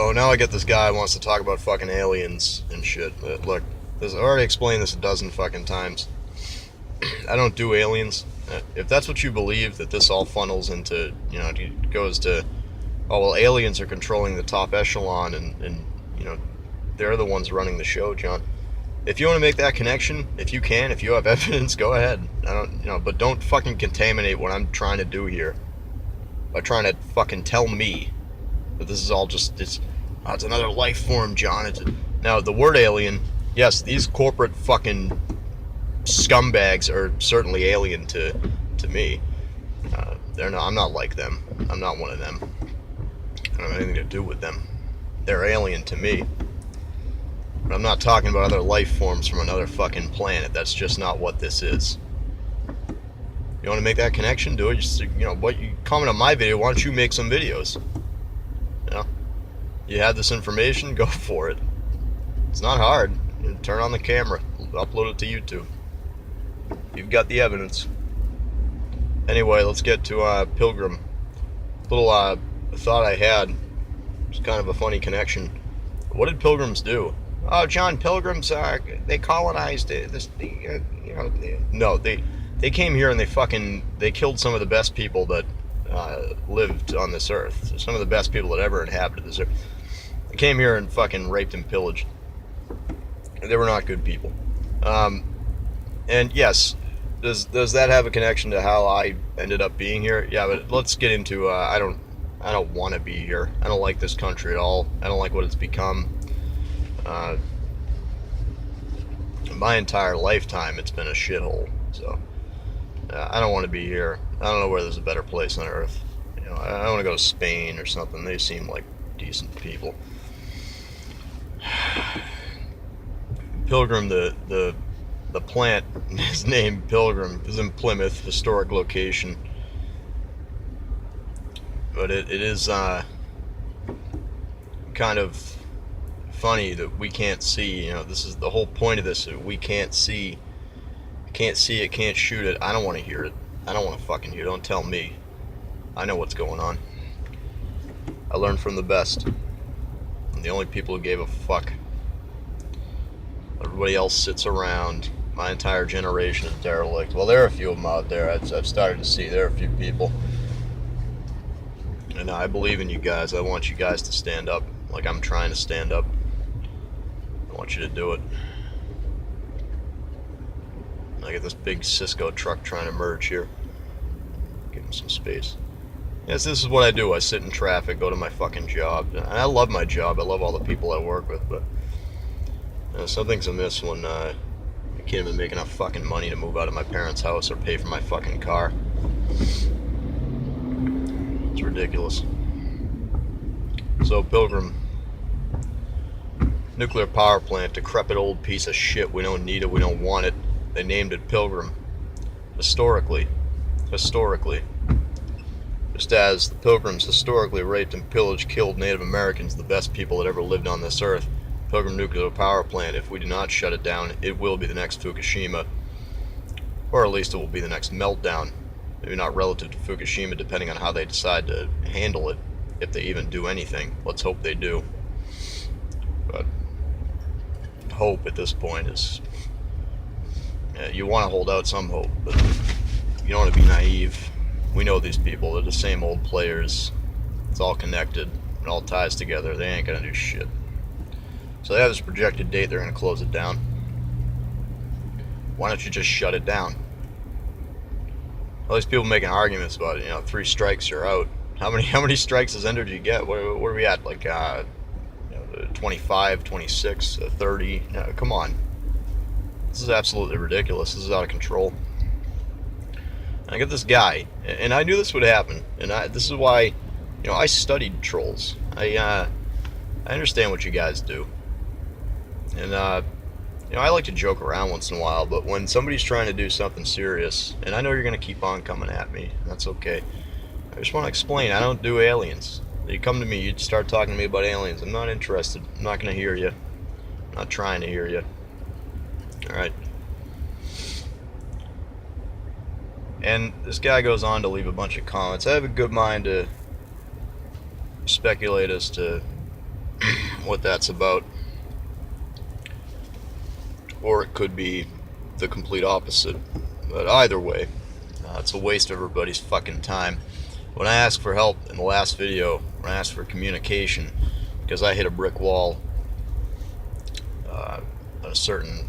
Oh, now I get this guy who wants to talk about fucking aliens and shit. Look, I already explained this a dozen fucking times. I don't do aliens. If that's what you believe, that this all funnels into, goes to, oh, well, aliens are controlling the top echelon and they're the ones running the show, John. If you want to make that connection, if you can, if you have evidence, go ahead. I don't, but don't fucking contaminate what I'm trying to do here by trying to fucking tell me that this is all just, it's another life form, John. Now, the word alien, yes, these corporate fucking scumbags are certainly alien to me. I'm not like them. I'm not one of them. I don't have anything to do with them. They're alien to me. But I'm not talking about other life forms from another fucking planet. That's just not what this is. You want to make that connection? Do it. Just, what you comment on my video, why don't you make some videos? You have this information, go for it. It's not hard. Turn on the camera, upload it to YouTube. You've got the evidence. Anyway, let's get to Pilgrim. Little thought I had. It's kind of a funny connection. What did Pilgrims do? Oh, John, Pilgrims, they colonized no, they came here and they killed some of the best people that lived on this earth. Some of the best people that ever inhabited this earth. They came here and fucking raped and pillaged. They were not good people. And yes, does that have a connection to how I ended up being here? Yeah, but let's get into I don't want to be here. I don't like this country at all. I don't like what it's become. My entire lifetime it's been a shithole. So I don't want to be here. I don't know where there's a better place on earth. I want to go to Spain or something. They seem like decent people. Pilgrim, the plant is named Pilgrim, is in Plymouth, historic location. But it is kind of funny that we can't see. This is the whole point of this. We can't see. Can't see it, can't shoot it. I don't want to hear it. I don't want to fucking hear it. Don't tell me. I know what's going on. I learned from the best. I'm the only people who gave a fuck. Everybody else sits around. My entire generation is derelict. Well, there are a few of them out there. I've started to see there are a few people. And I believe in you guys. I want you guys to stand up like I'm trying to stand up. I want you to do it. I get this big Cisco truck trying to merge here. Give him some space. Yes, this is what I do. I sit in traffic, go to my fucking job. And I love my job. I love all the people I work with, but something's amiss when I can't even make enough fucking money to move out of my parents' house or pay for my fucking car. It's ridiculous. So, Pilgrim. Nuclear power plant, decrepit old piece of shit. We don't need it, we don't want it. They named it Pilgrim. Historically. Just as the Pilgrims historically raped and pillaged, killed Native Americans, the best people that ever lived on this earth. Pilgrim nuclear power plant, if we do not shut it down, it will be the next Fukushima. Or at least it will be the next meltdown. Maybe not relative to Fukushima, depending on how they decide to handle it. If they even do anything. Let's hope they do. But hope at this point is... you want to hold out some hope, but you don't want to be naive. We know these people. They're the same old players. It's all connected. It all ties together. They ain't going to do shit. So they have this projected date. They're going to close it down. Why don't you just shut it down? All these people making arguments about it. 3 strikes, you're out. How many strikes as Ender do you get? Where are we at? Like 25, 26, 30? No, come on. This is absolutely ridiculous. This is out of control. I get this guy, and I knew this would happen. And this is why, I studied trolls. I understand what you guys do. And I like to joke around once in a while, but when somebody's trying to do something serious, and I know you're gonna keep on coming at me, that's okay. I just want to explain. I don't do aliens. You come to me, you start talking to me about aliens. I'm not interested. I'm not gonna hear you. I'm not trying to hear you. Alright. And this guy goes on to leave a bunch of comments. I have a good mind to speculate as to what that's about. Or it could be the complete opposite. But either way, it's a waste of everybody's fucking time. When I asked for help in the last video, when I asked for communication, because I hit a brick wall on a certain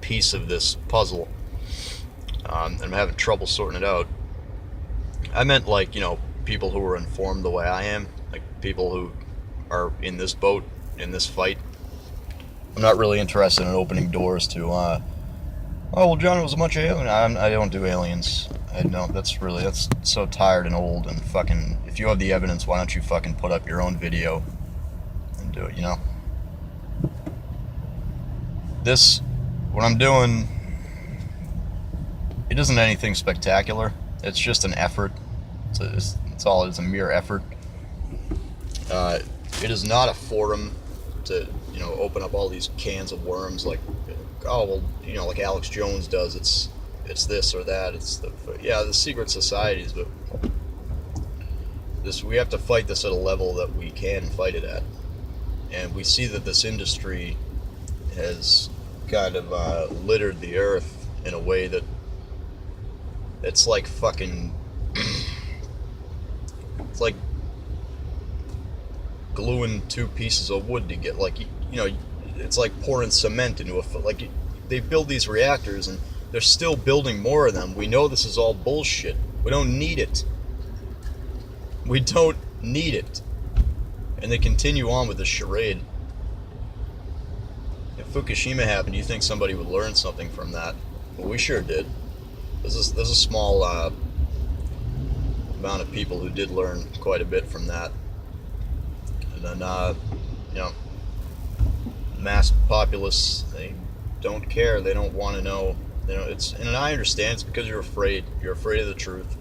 piece of this puzzle, and I'm having trouble sorting it out, I meant, like, you know, people who are informed the way I am, like people who are in this boat, in this fight. I'm not really interested in opening doors to, oh, well, John, it was a bunch of aliens. I don't do aliens. I don't. That's so tired and old and fucking. If you have the evidence, why don't you fucking put up your own video and do it, you know? What I'm doing, it isn't anything spectacular. It's just an effort. It's all. It's a mere effort. It is not a forum to, you know, open up all these cans of worms like, oh, well, you know, like Alex Jones does. It's this or that. It's the secret societies, but we have to fight this at a level that we can fight it at, and we see that this industry has kind of littered the earth in a way that it's like fucking it's like gluing two pieces of wood together. Like, you know, it's like pouring cement into they build these reactors and they're still building more of them. We know this is all bullshit. We don't need it. We don't need it. And they continue on with this charade. If Fukushima happened, you think somebody would learn something from that? Well, we sure did. There's a small amount of people who did learn quite a bit from that. And then, you know, mass populace, they don't care. They don't want to know. You know, and I understand it's because you're afraid. You're afraid of the truth.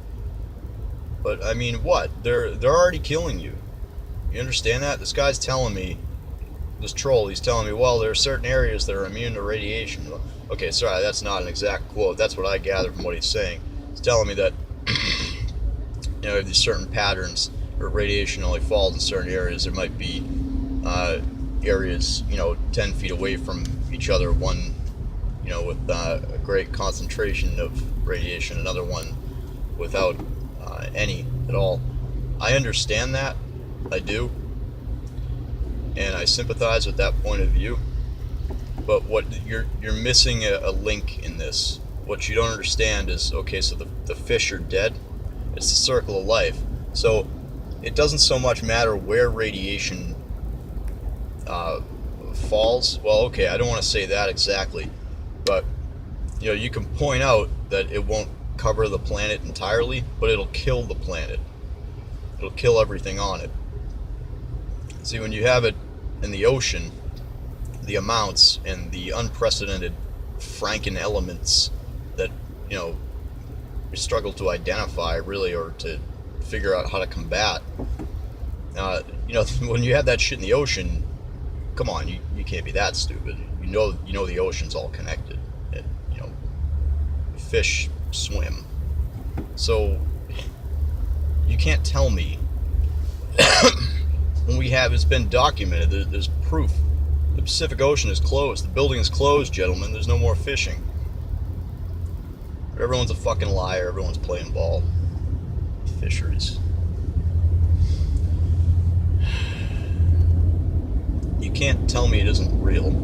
But I mean, what? They're already killing you. You understand that? This guy's telling me, this troll, he's telling me, well, there are certain areas that are immune to radiation. Okay, sorry, that's not an exact quote. That's what I gathered from what he's saying. He's telling me that, you know, these certain patterns where radiation only falls in certain areas. There might be areas, you know, 10 feet away from each other, one, you know, with a great concentration of radiation, another one without any at all. I understand that. I do. And I sympathize with that point of view. But what you're missing a link in this. What you don't understand is, okay, so the fish are dead. It's the circle of life. So it doesn't so much matter where radiation falls. Well, okay, I don't want to say that exactly, but you know, you can point out that it won't cover the planet entirely, but it'll kill the planet. It'll kill everything on it. See, when you have it in the ocean, the amounts and the unprecedented Franken elements that, you know, we struggle to identify really, or to figure out how to combat. You know, when you have that shit in the ocean, come on, you can't be that stupid. You know the ocean's all connected. And, you know, fish swim. So you can't tell me when it's been documented, there's proof. The Pacific Ocean is closed. The building is closed, gentlemen. There's no more fishing. But everyone's a fucking liar. Everyone's playing ball. Fisheries. You can't tell me it isn't real.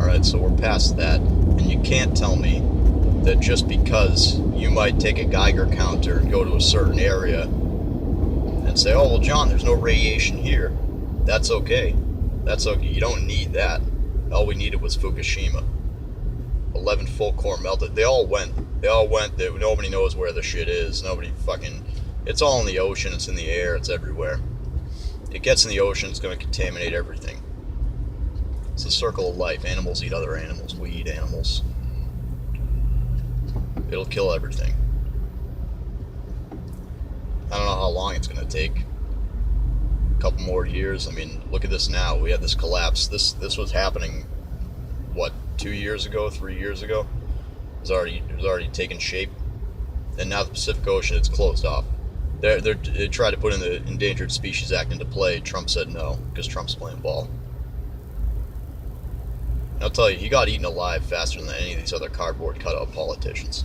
Alright, so we're past that. And you can't tell me that just because you might take a Geiger counter and go to a certain area and say, oh, well, John, there's no radiation here. That's okay. That's okay. You don't need that. All we needed was Fukushima. 11 full core melted. They all went. Nobody knows where the shit is. Nobody fucking... It's all in the ocean. It's in the air. It's everywhere. It gets in the ocean. It's going to contaminate everything. It's a circle of life. Animals eat other animals. We eat animals. It'll kill everything. I don't know how long it's going to take. A couple more years. I mean, look at this now. We had this collapse. This was happening, what, 2 years ago, 3 years ago? It was already taken shape. And now the Pacific Ocean, it's closed off. They tried to put in the Endangered Species Act into play. Trump said no because Trump's playing ball. And I'll tell you, he got eaten alive faster than any of these other cardboard cutout politicians.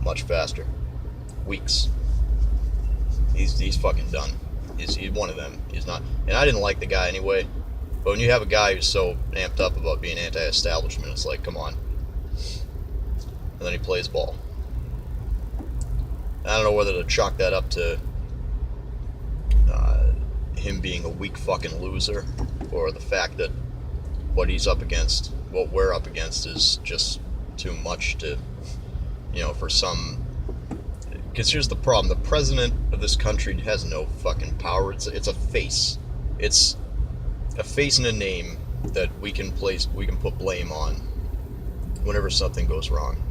Much faster. Weeks. He's fucking done. He's one of them. He's not. And I didn't like the guy anyway. But when you have a guy who's so amped up about being anti-establishment, it's like, come on. And then he plays ball. I don't know whether to chalk that up to him being a weak fucking loser, or the fact that what he's up against, what we're up against, is just too much to, for some. Because here's the problem: the president of this country has no fucking power. It's a face. It's a face and a name that we can put blame on whenever something goes wrong.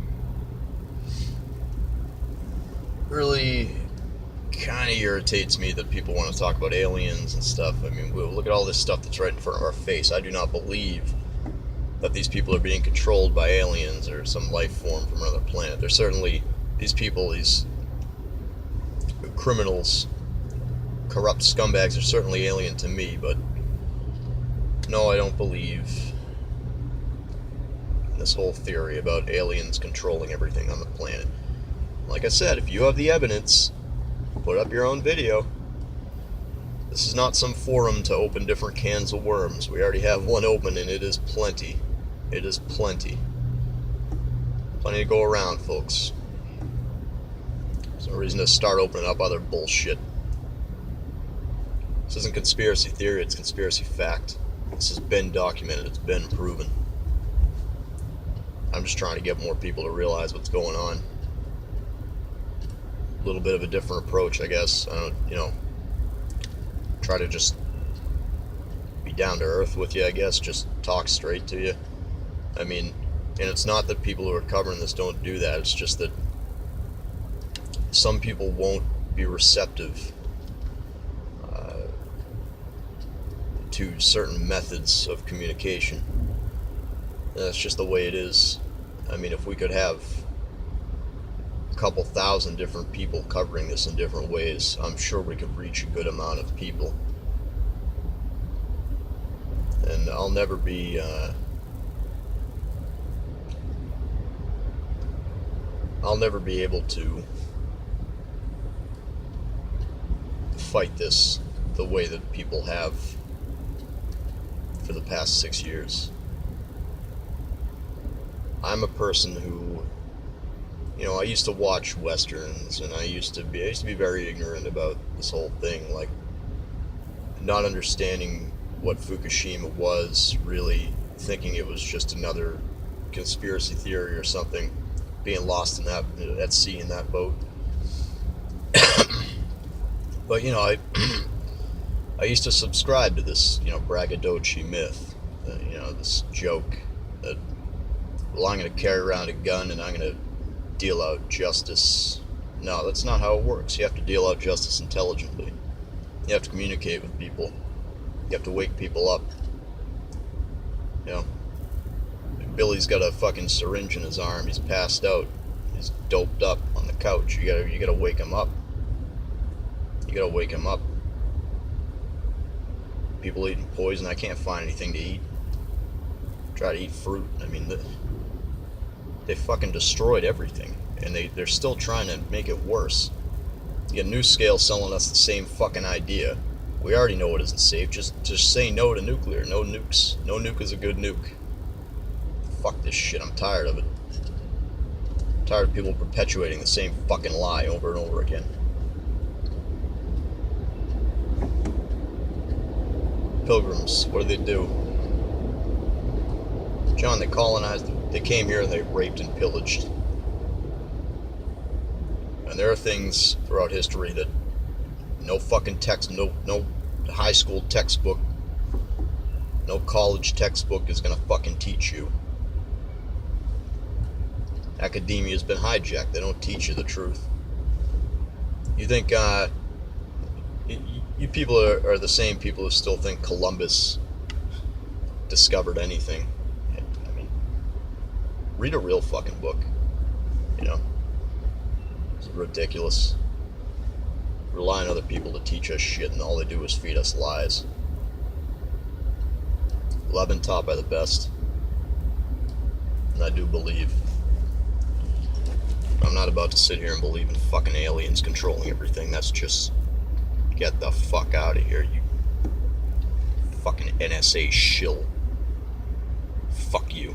Really kind of irritates me that people want to talk about aliens and stuff. I mean, look at all this stuff that's right in front of our face. I do not believe that these people are being controlled by aliens or some life form from another planet. They're certainly, these people, these criminals, corrupt scumbags, are certainly alien to me, but no, I don't believe in this whole theory about aliens controlling everything on the planet. Like I said, if you have the evidence, put up your own video. This is not some forum to open different cans of worms. We already have one open, and it is plenty. It is plenty. Plenty to go around, folks. There's no reason to start opening up other bullshit. This isn't conspiracy theory, it's conspiracy fact. This has been documented, it's been proven. I'm just trying to get more people to realize what's going on. A little bit of a different approach, I guess. I don't, try to just be down to earth with you, I guess. Just talk straight to you. I mean, and it's not that people who are covering this don't do that. It's just that some people won't be receptive to certain methods of communication. And that's just the way it is. I mean, if we could have a couple thousand different people covering this in different ways, I'm sure we could reach a good amount of people. And I'll never be able to fight this the way that people have for the past 6 years. I'm a person who, I used to watch Westerns, and I used to be very ignorant about this whole thing, like not understanding what Fukushima was, really thinking it was just another conspiracy theory or something, being lost in that at sea in that boat. But I used to subscribe to this braggadocio myth, this joke that, well, I'm going to carry around a gun and I'm going to deal out justice. No, that's not how it works. You have to deal out justice intelligently. You have to communicate with people. You have to wake people up. Billy's got a fucking syringe in his arm. He's passed out. He's doped up on the couch. You gotta wake him up. You gotta wake him up. People eating poison. I can't find anything to eat. Try to eat fruit. I mean, they fucking destroyed everything, and they're still trying to make it worse. You got NewScale selling us the same fucking idea. We already know it isn't safe. Just say no to nuclear. No nukes. No nuke is a good nuke. Fuck this shit. I'm tired of it. I'm tired of people perpetuating the same fucking lie over and over again. Pilgrims, what do? John, they colonized, they came here and they raped and pillaged. And there are things throughout history that no fucking text, no high school textbook, no college textbook is gonna fucking teach you. Academia's been hijacked. They don't teach you the truth. You think, you people are the same people who still think Columbus discovered anything. I mean, read a real fucking book. It's ridiculous. rely on other people to teach us shit, and all they do is feed us lies. Well, I've been taught by the best, and I do believe. I'm not about to sit here and believe in fucking aliens controlling everything. That's just... Get the fuck out of here, you fucking NSA shill. Fuck you.